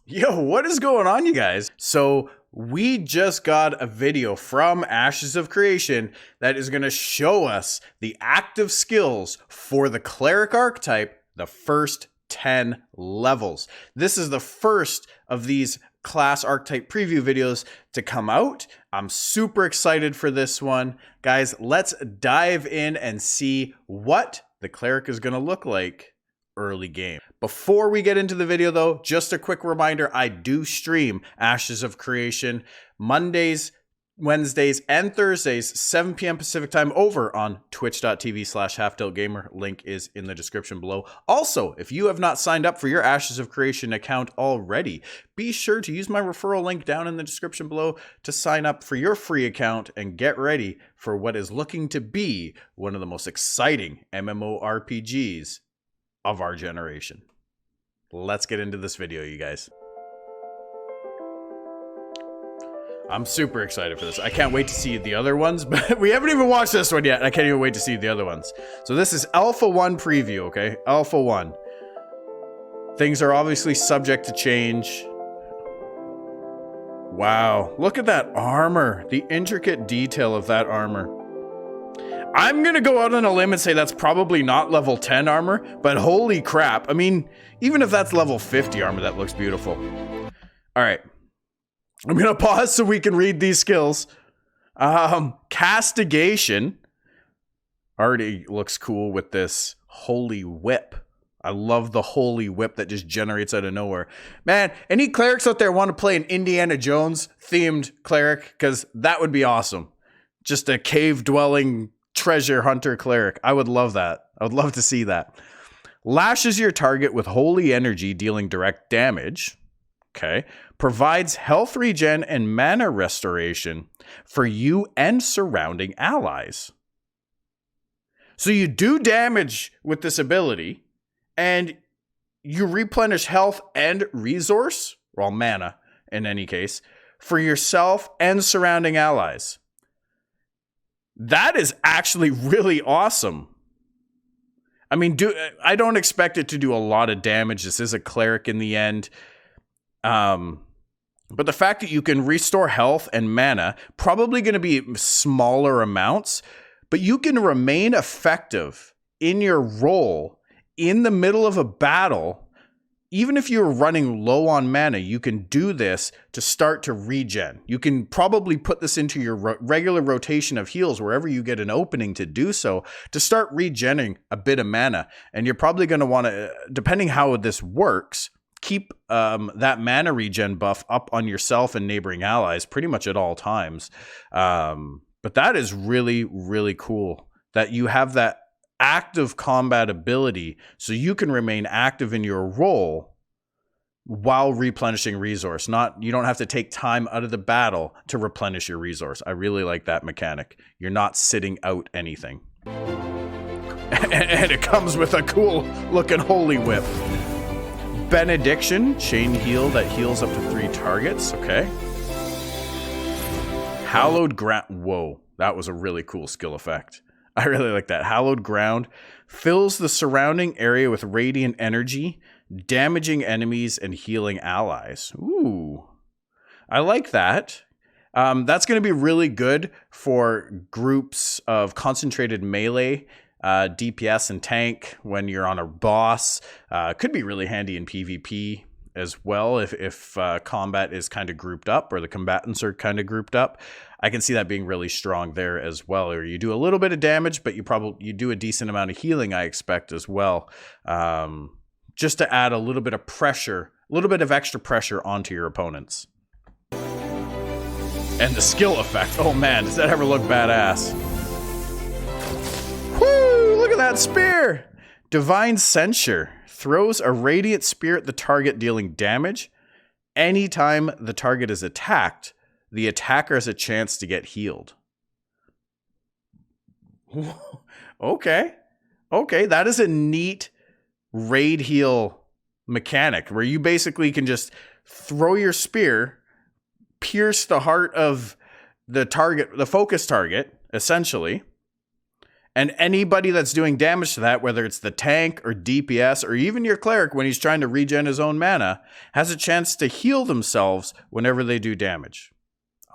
Yo, what is going on, you guys? So we just got a video from Ashes of Creation that is going to show us the active skills for the Cleric Archetype, the first 10 levels. This is the first of these class archetype preview videos to come out. I'm super excited for this one. Guys, let's dive in and see what the Cleric is going to look like early game. Before we get into the video though, just a quick reminder, I do stream Ashes of Creation Mondays, Wednesdays, and Thursdays, 7 p.m. Pacific time over on twitch.tv/halfdeltgamer. Link is in the description below. Also, if you have not signed up for your Ashes of Creation account already, be sure to use my referral link down in the description below to sign up for your free account and get ready for what is looking to be one of the most exciting MMORPGs of our generation. Let's get into this video, you guys. I'm super excited for this. I can't wait to see the other ones, but we haven't even watched this one yet. I can't even wait to see the other ones. So this is Alpha 1 preview, okay? Alpha 1. Things are obviously subject to change. Wow, look at that armor. The intricate detail of that armor. I'm gonna go out on a limb and say that's probably not level 10 armor, but holy crap. I mean, even if that's level 50 armor, that looks beautiful. All right, I'm gonna pause so we can read these skills. Castigation already looks cool with this holy whip. I love the holy whip that just generates out of nowhere. Man, any clerics out there want to play an Indiana Jones themed cleric? Because that would be awesome. Just a cave dwelling treasure hunter cleric. I would love that. I would love to see that. Lashes your target with holy energy, dealing direct damage. Okay. Provides health regen and mana restoration for you and surrounding allies. So you do damage with this ability and you replenish health and resource, well, mana in any case, for yourself and surrounding allies. That is actually really awesome. I mean, I don't expect it to do a lot of damage. This is a cleric in the end. But the fact that you can restore health and mana, probably going to be smaller amounts, but you can remain effective in your role in the middle of a battle. Even if you're running low on mana, you can do this to start to regen. You can probably put this into your regular rotation of heals wherever you get an opening to do so, to start regenning a bit of mana. And you're probably going to want to, depending how this works, keep that mana regen buff up on yourself and neighboring allies pretty much at all times. But that is really, really cool that you have that active combat ability so you can remain active in your role while replenishing resource. You don't have to take time out of the battle to replenish your resource. I really like that mechanic. You're not sitting out anything. And it comes with a cool looking holy whip. Benediction, chain heal that heals up to 3 targets. Okay. Hallowed ground. Whoa, that was a really cool skill effect. I really like that. Hallowed ground fills the surrounding area with radiant energy, damaging enemies and healing allies. Ooh, I like that. That's going to be really good for groups of concentrated melee, DPS and tank when you're on a boss. Could be really handy in PvP as well if combat is kind of grouped up, or the combatants are kind of grouped up. I can see that being really strong there as well. Or you do a little bit of damage, but you do a decent amount of healing, I expect, as well. Just to add a little bit of pressure, a little bit of extra pressure onto your opponents. And the skill effect. Oh man, does that ever look badass? Whoo! Look at that spear! Divine Censure. Throws a radiant spear at the target, dealing damage. Anytime the target is attacked, the attacker has a chance to get healed. Okay. Okay, that is a neat raid heal mechanic where you basically can just throw your spear, pierce the heart of the target, the focus target, essentially, And anybody that's doing damage to that, whether it's the tank or DPS or even your cleric when he's trying to regen his own mana, has a chance to heal themselves whenever they do damage.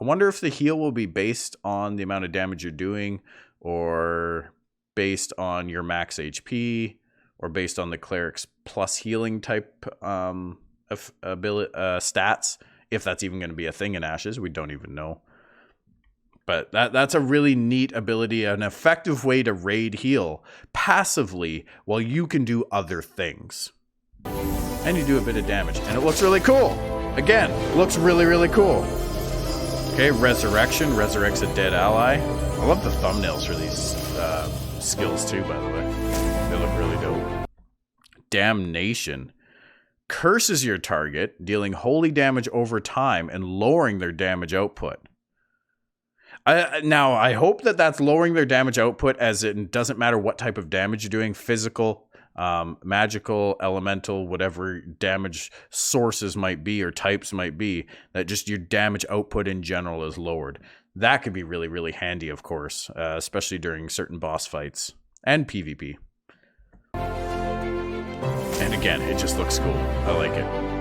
I wonder if the heal will be based on the amount of damage you're doing, or based on your max HP, or based on the cleric's plus healing type stats. If that's even going to be a thing in Ashes, we don't even know. But that's a really neat ability, an effective way to raid heal passively while you can do other things. And you do a bit of damage. And it looks really cool. Again, looks really, really cool. Okay, Resurrection. Resurrects a dead ally. I love the thumbnails for these skills too, by the way. They look really dope. Damnation. Curses your target, dealing holy damage over time and lowering their damage output. Now, I hope that that's lowering their damage output, as it doesn't matter what type of damage you're doing, physical, magical, elemental, whatever damage sources might be or types might be, that just your damage output in general is lowered. That could be really, really handy, of course, especially during certain boss fights and PvP. And again, it just looks cool. I like it.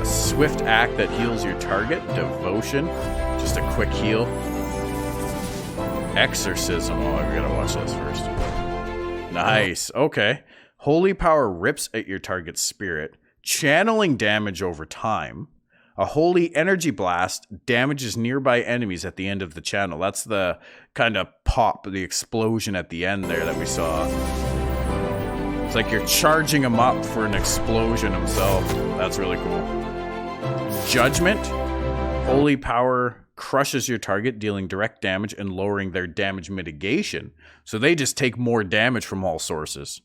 Swift act that heals your target. Devotion. Just a quick heal. Exorcism. Oh, I gotta watch this first. Nice. Okay. Holy power rips at your target's spirit, channeling damage over time. A holy energy blast damages nearby enemies at the end of the channel. That's the kind of pop, the explosion at the end there that we saw. It's like you're charging him up for an explosion himself. That's really cool. Judgment. Holy power crushes your target, dealing direct damage and lowering their damage mitigation. So they just take more damage from all sources.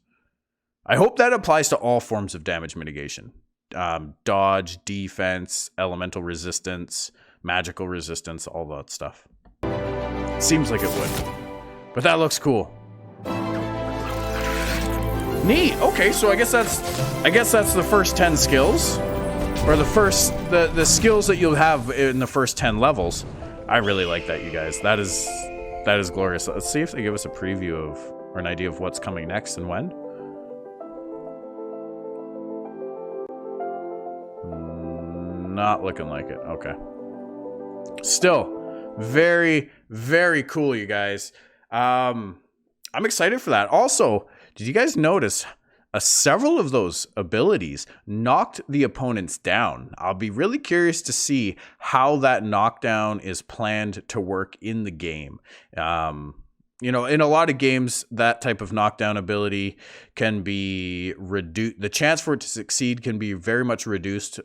I hope that applies to all forms of damage mitigation. Dodge, defense, elemental resistance, magical resistance, all that stuff. Seems like it would. But that looks cool. Neat. Okay, so I guess that's the first 10 skills. Or the skills that you'll have in the first 10 levels. I really like that, you guys. That is glorious. Let's see if they give us a preview of, or an idea of what's coming next and when. Not looking like it. Okay. Still, very, very cool, you guys. I'm excited for that. Also, did you guys notice several of those abilities knocked the opponents down? I'll be really curious to see how that knockdown is planned to work in the game. You know, in a lot of games, that type of knockdown ability can be reduced. The chance for it to succeed can be very much reduced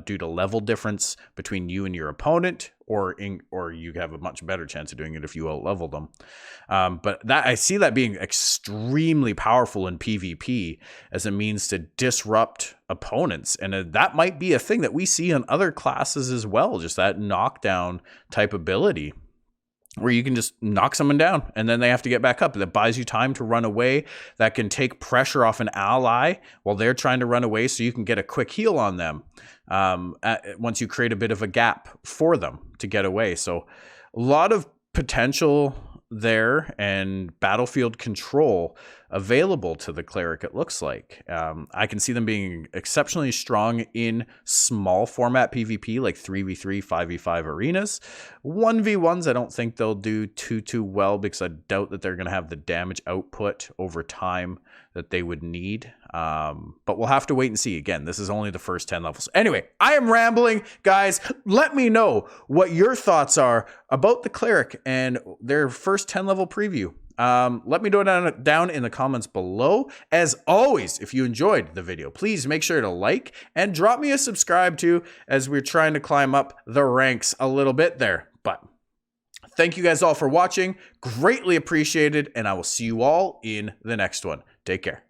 due to level difference between you and your opponent, or you have a much better chance of doing it if you out-level them. But that, I see that being extremely powerful in PvP as a means to disrupt opponents. And that might be a thing that we see in other classes as well, just that knockdown type ability, where you can just knock someone down and then they have to get back up. That buys you time to run away. That can take pressure off an ally while they're trying to run away, so you can get a quick heal on them once you create a bit of a gap for them to get away. So a lot of potential there and battlefield control available to the cleric, it looks like. I can see them being exceptionally strong in small format PvP, like 3v3, 5v5 arenas. 1v1s, I don't think they'll do too well, because I doubt that they're going to have the damage output over time that they would need. But we'll have to wait and see. Again, this is only the first 10 levels. Anyway, I am rambling, guys. Let me know what your thoughts are about the cleric and their first 10 level preview. Let me know down in the comments below. As always, if you enjoyed the video, please make sure to like and drop me a subscribe too, as we're trying to climb up the ranks a little bit there. But thank you guys all for watching. Greatly appreciated, and I will see you all in the next one. Take care.